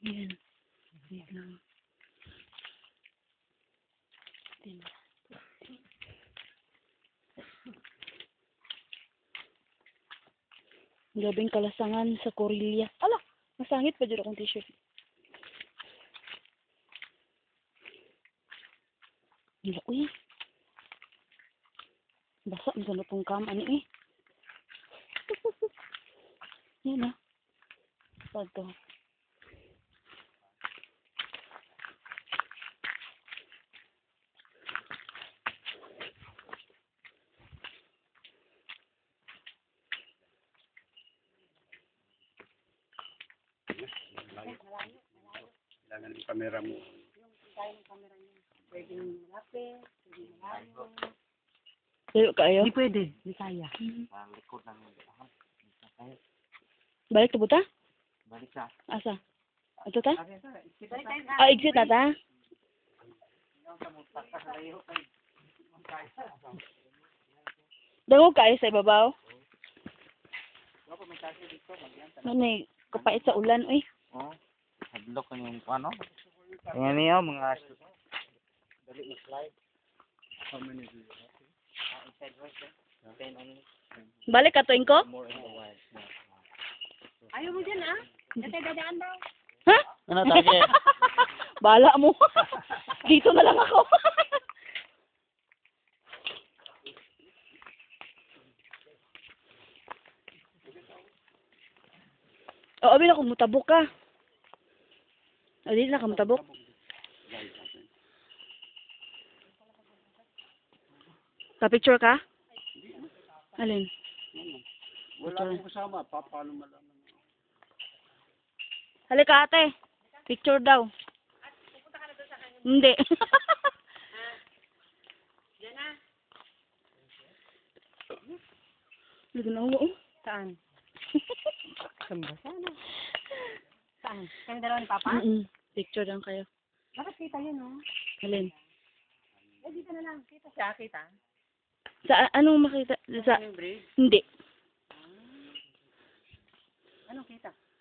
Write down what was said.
Yan. Wait lang. Din. Gabing kalasangan sa Corillas. Ala! Masangit pa dyan akong t-shirt. Nila, uy. Basa, ang sana pong kam. Ano eh? Yan ah. Saan to? Kailangan yung camera mo. Pwedeng malapit, pwedeng malayo. Layo kayo? Hindi pwede, hindi kaya. Likod lang yung Balik to buta? balik ka. Asa? Ito ta? Balik tayo Ah, exit na ta? Dangog kayo sa ibabaw? Ano eh, kapait sa ulan, uy. Oo. Hadlock ka yung ano? Ayan niyo, mga... Dali na slide. How many do you have? Inside right there. 10 only. Balik ka tuwing ko? More in the wild. Ayaw mo dyan ah. Dati dadaan daw. Ha? Ano tayo? Bala mo. Dito na lang ako. Oo, abi na kung mutabok ka. Dito na ka mutabok. Pa-picture ka? Alin? Wala akong kasama. Paano malaman? Halika ate. Picture daw. Hindi. Diyan na. Hindi na ako. Saan? Saan ba? Saan? Kami dalawa ni Papa? Picture lang kayo. Bakit kita yun oh? Alin? Eh dito na lang. Kita siya, kita. Sa anong makita? Sa Yung bridge? hindi. Anong kita?